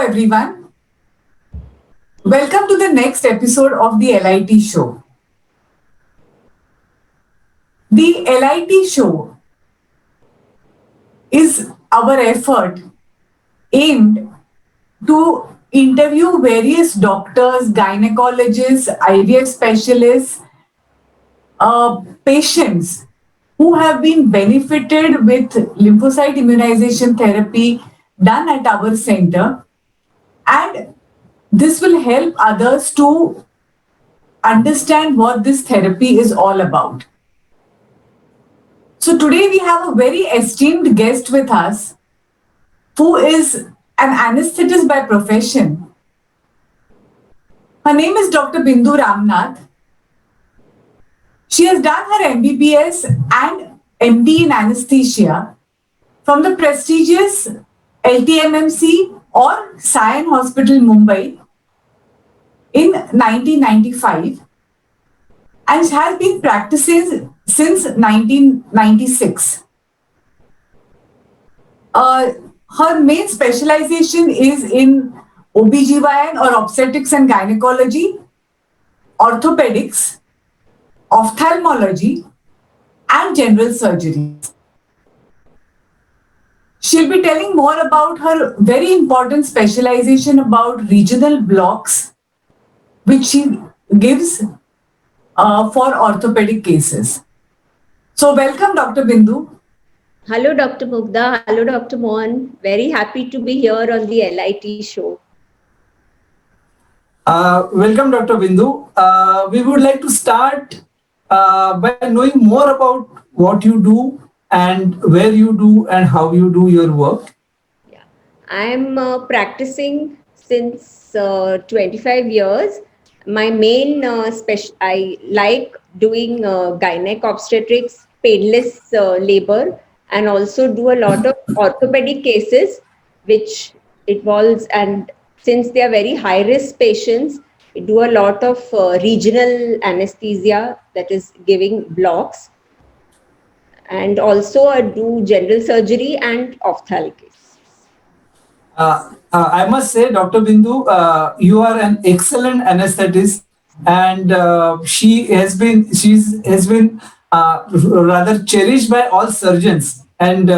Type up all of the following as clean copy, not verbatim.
everyone. Welcome to the next episode of the LIT show. The LIT show is our effort aimed to interview various doctors, gynecologists, IVF specialists, patients who have been benefited with lymphocyte immunization therapy done at our center, and this will help others to understand what this therapy is all about. So today we have a very esteemed guest with us who is an anesthetist by profession. Her name is Dr. Bindu Ramnath. She has done her MBBS and MD in anesthesia from the prestigious LTMMC or Sion Hospital, Mumbai in 1995 and has been practicing since 1996. Her main specialization is in OBGYN or obstetrics and gynecology, orthopedics, ophthalmology, and general surgery. She'll be telling more about her very important specialization about regional blocks, which she gives for orthopedic cases. So welcome, Dr. Bindu. Hello, Dr. Mugdha. Hello, Dr. Mohan. Very happy to be here on the LIT show. Welcome, Dr. Bindu. We would like to start by knowing more about what you do and where you do and how you do your work. Yeah, I'm practicing since 25 years. My main I like doing gynec obstetrics, painless labor, and also do a lot of orthopedic cases, which involves, and since they are very high risk patients, we do a lot of regional anesthesia, that is giving blocks, and also I do general surgery and ophthalmic. I must say, Dr. Bindu, you are an excellent anesthetist, and she has been rather cherished by all surgeons, and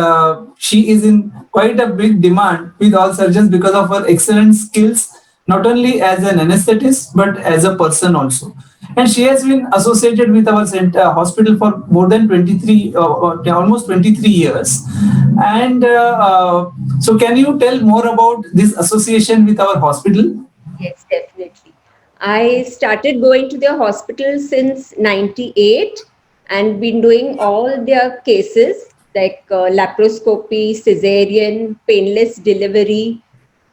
she is in quite a big demand with all surgeons because of her excellent skills, not only as an anesthetist but as a person also. And she has been associated with our hospital for more than 23, almost 23 years. And so can you tell more about this association with our hospital? Yes, definitely. I started going to their hospital since 98 and been doing all their cases like laparoscopy, cesarean, painless delivery,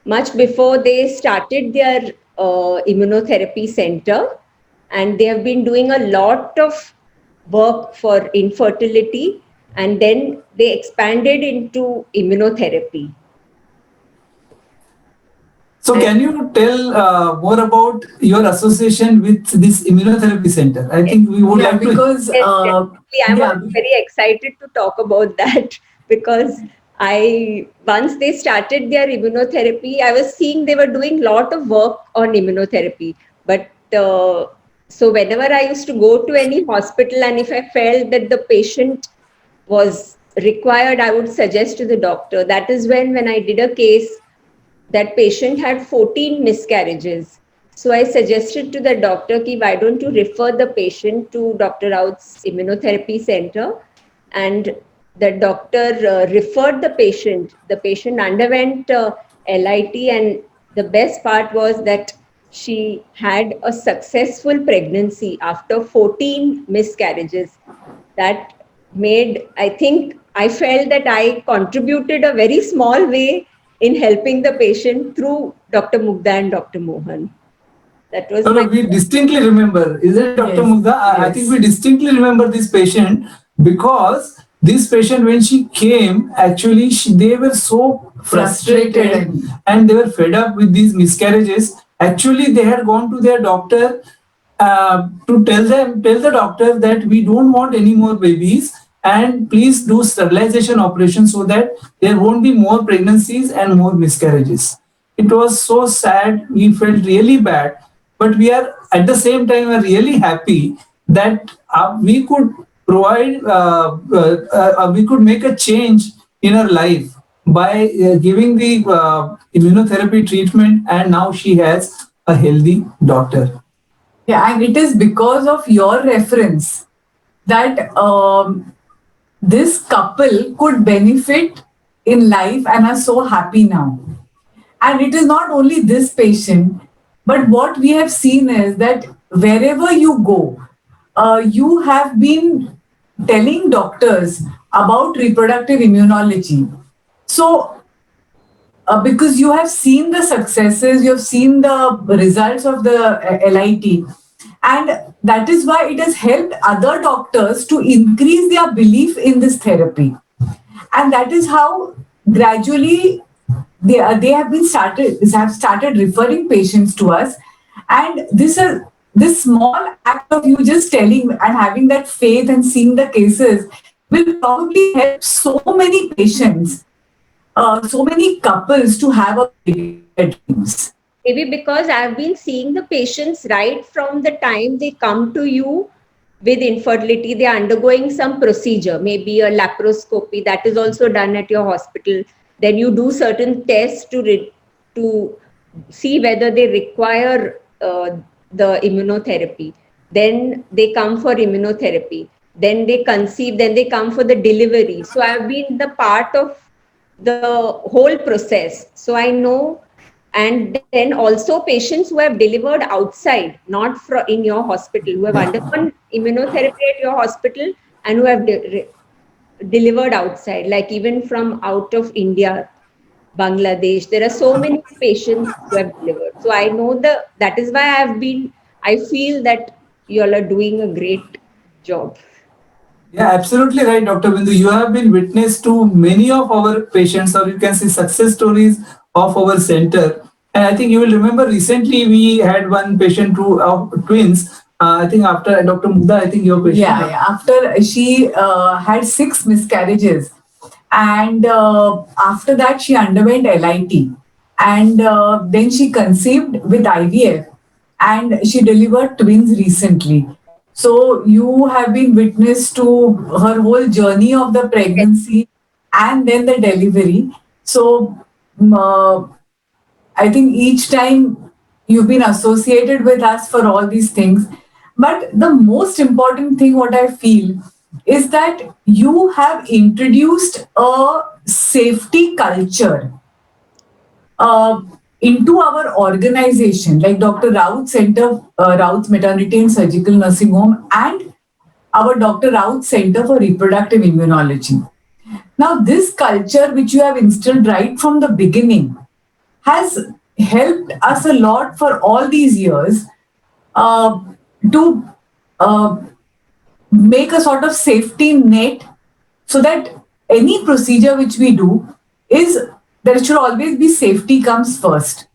much before they started their immunotherapy center. And they have been doing a lot of work for infertility, and then they expanded into immunotherapy. So can you tell more about your association with this immunotherapy center? I think we would like because I'm very excited to talk about that because once they started their immunotherapy, I was seeing they were doing a lot of work on immunotherapy. But so whenever I used to go to any hospital and if I felt that the patient was required, I would suggest to the doctor. That is when I did a case, that patient had 14 miscarriages. So I suggested to the doctor, why don't you refer the patient to Dr. Raut's immunotherapy center? And the doctor referred the patient. The patient underwent LIT, and the best part was that she had a successful pregnancy after 14 miscarriages. That made, I felt that I contributed a very small way in helping the patient through Dr. Mugdha and Dr. Mohan. That was we distinctly remember, isn't it, Dr. Yes, Mugdha? yes. I think we distinctly remember this patient because this patient, when she came, actually they were so frustrated and they were fed up with these miscarriages. Actually, they had gone to their doctor to tell the doctor that we don't want any more babies and please do sterilization operation so that there won't be more pregnancies and more miscarriages. It was so sad. We felt really bad, but we are at the same time we are really happy that we could provide, we could make a change in her life by giving the immunotherapy treatment, and now she has a healthy daughter. Yeah, and it is because of your reference that this couple could benefit in life and are so happy now. And it is not only this patient, but what we have seen is that wherever you go, you have been telling doctors about reproductive immunology. So, because you have seen the successes, you have seen the results of the LIT, and that is why it has helped other doctors to increase their belief in this therapy. And that is how gradually they have started referring patients to us. And this small act of you just telling and having that faith and seeing the cases will probably help so many patients, so many couples to have a baby dreams. Maybe because I've been seeing the patients right from the time they come to you with infertility, they are undergoing some procedure, maybe a laparoscopy that is also done at your hospital. Then you do certain tests to see whether they require the immunotherapy. Then they come for immunotherapy. Then they conceive. Then they come for the delivery. So I've been the part of the whole process. So I know. And then also patients who have delivered outside, not in your hospital, who have undergone immunotherapy at your hospital and who have delivered outside, like even from out of India, Bangladesh. There are so many patients who have delivered. So I know that is why I feel that you all are doing a great job. Yeah, absolutely right, Dr. Bindu. You have been witness to many of our patients, or you can see success stories of our center. And I think you will remember recently we had one patient who twins. I think after Dr. Muda, I think your patient. Yeah. After she had 6 miscarriages, and after that she underwent LIT, and then she conceived with IVF, and she delivered twins recently. So you have been witness to her whole journey of the pregnancy and then the delivery. So I think each time you've been associated with us for all these things. But the most important thing, what I feel, is that you have introduced a safety culture uh, into our organization, like Dr. Raut Center, Raut's Maternity and Surgical Nursing Home, and our Dr. Raut Center for Reproductive Immunology. Now, this culture, which you have instilled right from the beginning, has helped us a lot for all these years uh, to uh, make a sort of safety net so that any procedure which we do is there should always be safety comes first.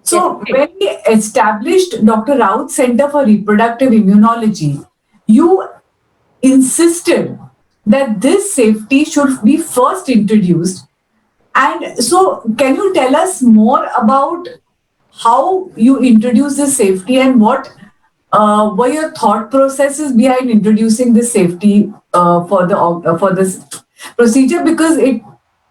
So when we established Dr. Raut Center for Reproductive Immunology, you insisted that this safety should be first introduced. And so, can you tell us more about how you introduced this safety and what were your thought processes behind introducing this safety for this procedure? Because it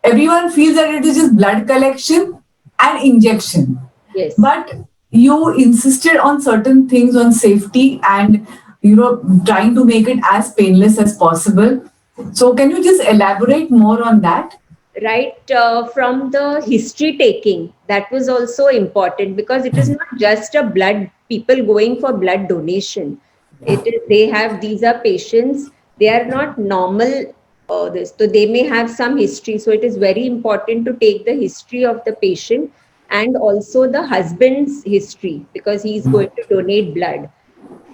everyone feels that it is just blood collection and injection, Yes. but you insisted on certain things on safety and trying to make it as painless as possible. So, can you just elaborate more on that? Right, from the history taking, that was also important because it is not just a blood people going for blood donation. It is these are patients, they are not normal, this, so they may have some history, so it is very important to take the history of the patient and also the husband's history because he is going to donate blood.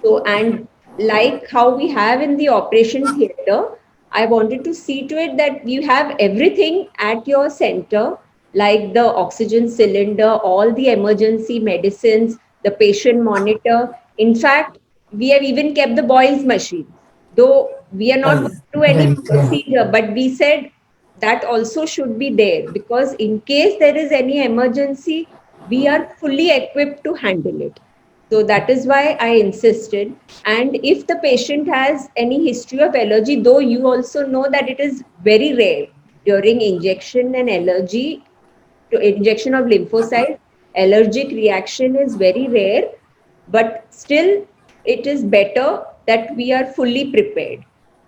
So, and like how we have in the operation theater, I wanted to see to it that you have everything at your center, like the oxygen cylinder, all the emergency medicines, the patient monitor. In fact, we have even kept the boils machine. Though we are not going to do any procedure, but we said that also should be there, because in case there is any emergency, we are fully equipped to handle it. So that is why I insisted. And if the patient has any history of allergy, though you also know that it is very rare during injection and allergy, to injection of lymphocytes, allergic reaction is very rare, but still it is better that we are fully prepared.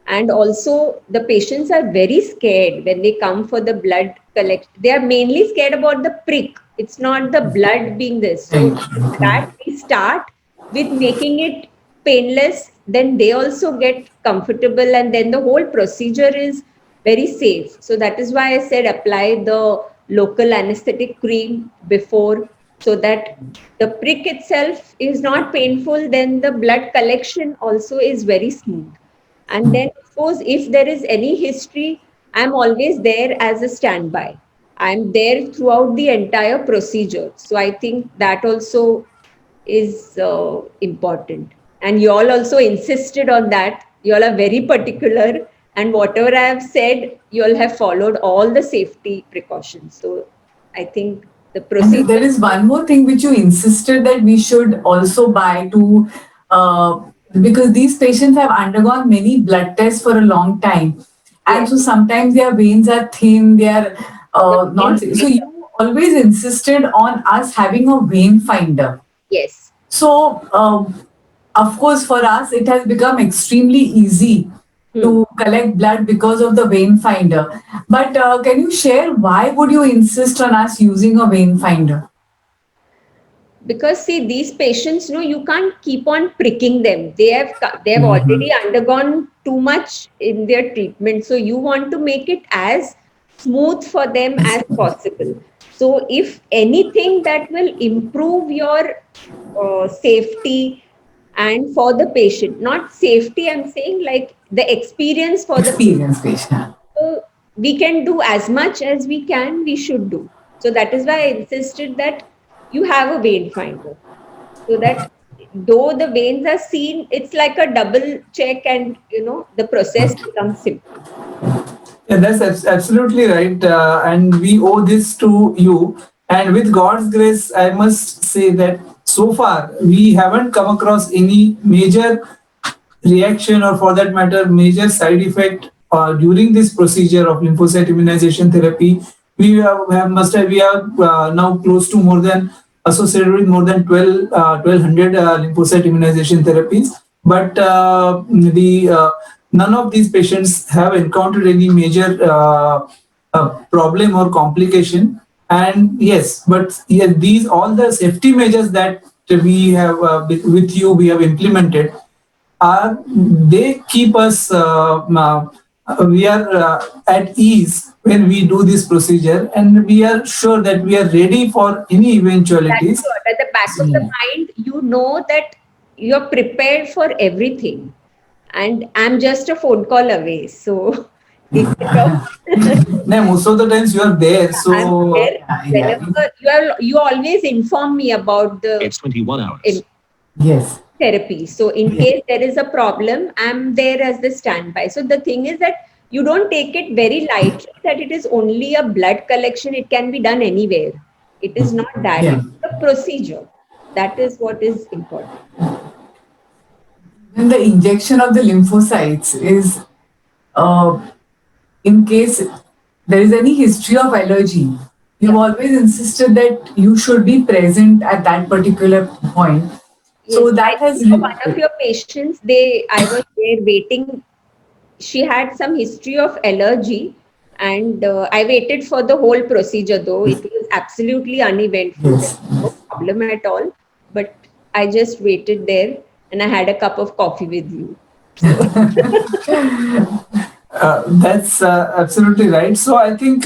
And also the patients are very scared when they come for the blood collection. They are mainly scared about the prick. It's not the blood being this. So that we start with making it painless, then they also get comfortable, and then the whole procedure is very safe. So that is why I said apply the local anesthetic cream before, so that the prick itself is not painful, then the blood collection also is very smooth. And then, of course, if there is any history, I'm always there as a standby. I'm there throughout the entire procedure. So I think that also is important. And you all also insisted on that. You all are very particular. And whatever I have said, you all have followed all the safety precautions. So I think the And procedure. there is one more thing which you insisted that we should also buy to, because these patients have undergone many blood tests for a long time. And Yes. so sometimes their veins are thin, they are not. So you always insisted on us having a vein finder. Yes. So, of course, for us, it has become extremely easy to collect blood because of the vein finder. But can you share why would you insist on us using a vein finder? Because see, these patients, no, you can't keep on pricking them. They have Mhm. already undergone too much in their treatment, so you want to make it as smooth for them as possible. So if anything that will improve your safety and for the patient, not safety, I'm saying like the experience for the patient. Experience patient. So we can do as much as we can, we should do. So that is why I insisted that you have a vein finder. So that though the veins are seen, it's like a double check, and the process becomes simple. Yeah, that's absolutely right. And we owe this to you. And with God's grace, I must say that so far we haven't come across any major reaction, or for that matter major side effect during this procedure of lymphocyte immunization therapy. We have now close to more than associated with more than 1200 lymphocyte immunization therapies, but the none of these patients have encountered any major problem or complication. And yes, but yeah, these all the safety measures that we have with you we have implemented, they keep us we are at ease when we do this procedure, and we are sure that we are ready for any That's eventualities. what, at the back of the mind, you know that you're prepared for everything. And I'm just a phone call away. So instead of No, most of the times you are there, I'm so there whenever you always inform me about the It's 21 hours. Yes. therapy. So in Yes. case there is a problem, I'm there as the standby. So the thing is that you don't take it very lightly that it is only a blood collection. It can be done anywhere. It is not that. Yeah. It's a procedure. That is what is important. Then the injection of the lymphocytes is uh, in case there is any history of allergy. You've always insisted that you should be present at that particular point. So Yes, I that has think one of your patients, I was there waiting. She had some history of allergy, and I waited for the whole procedure, though it was absolutely uneventful. There yes. was no problem at all. But I just waited there, and I had a cup of coffee with you. That's absolutely right. So I think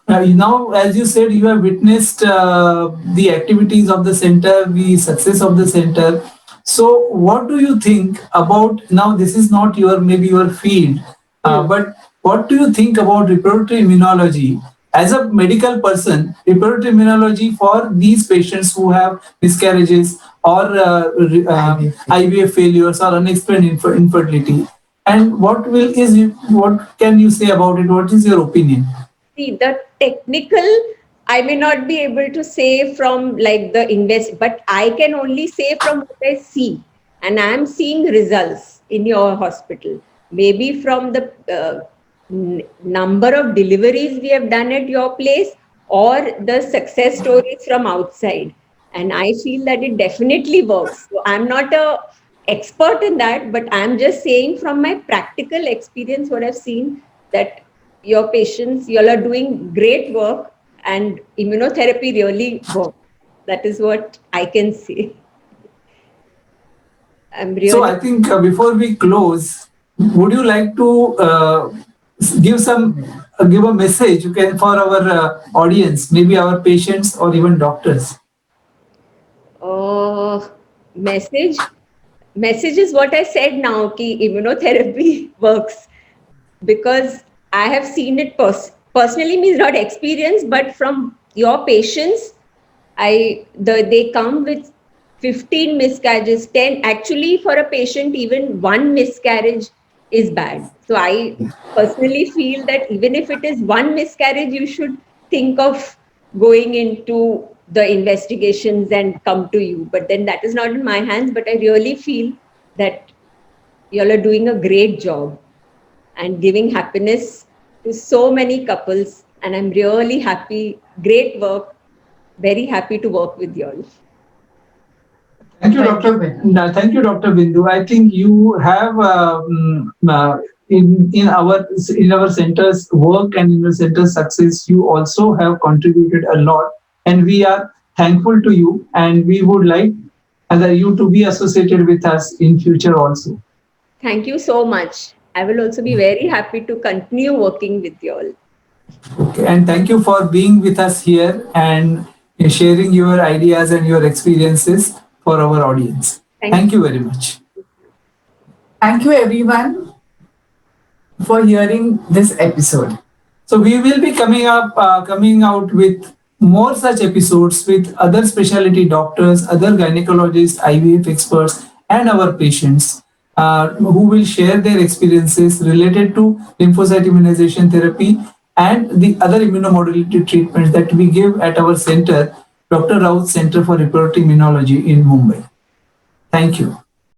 now, as you said, you have witnessed the activities of the center, the success of the center. So what do you think about now? This is not your maybe your field, but what do you think about reproductive immunology? As a medical person, reproductive immunology for these patients who have miscarriages or IVF failures or unexplained infertility. And what can you say about it? What is your opinion? See, the technical, I may not be able to say from like the invest, but I can only say from what I see. And I'm seeing results in your hospital. Maybe from the number of deliveries we have done at your place or the success stories from outside. And I feel that it definitely works. So I'm not a expert in that, but I'm just saying from my practical experience, what I've seen, that your patients, you all are doing great work, and immunotherapy really works. That is what I can say. I'm So really I think before we close, would you like to give give a message you can for our audience, maybe our patients or even doctors? uh, message. Message is what I said now. Ki immunotherapy works because I have seen it personally, means not experience, but from your patients. They come with 15 miscarriages, 10. Actually, for a patient, even one miscarriage is bad. So I personally feel that even if it is one miscarriage, you should think of going into the investigations and come to you. But then that is not in my hands. But I really feel that you all are doing a great job and giving happiness to so many couples. And I'm really happy. Great work. Very happy to work with you all. Thank you, Thank you, Dr. Bindu. Thank you, Dr. Bindu. I think you have in our center's work and in the center's success, you also have contributed a lot, and we are thankful to you. And we would like you to be associated with us in future also. Thank you so much. I will also be very happy to continue working with you all. Okay, and thank you for being with us here and sharing your ideas and your experiences for our audience. Thank Thank you. you very much. Thank you, everyone, for hearing this episode. So we will be coming out with more such episodes with other specialty doctors, other gynecologists, IVF experts, and our patients who will share their experiences related to lymphocyte immunization therapy and the other immunomodulatory treatments that we give at our center, Dr. Raut Center for Reproductive Immunology in Mumbai. Thank you.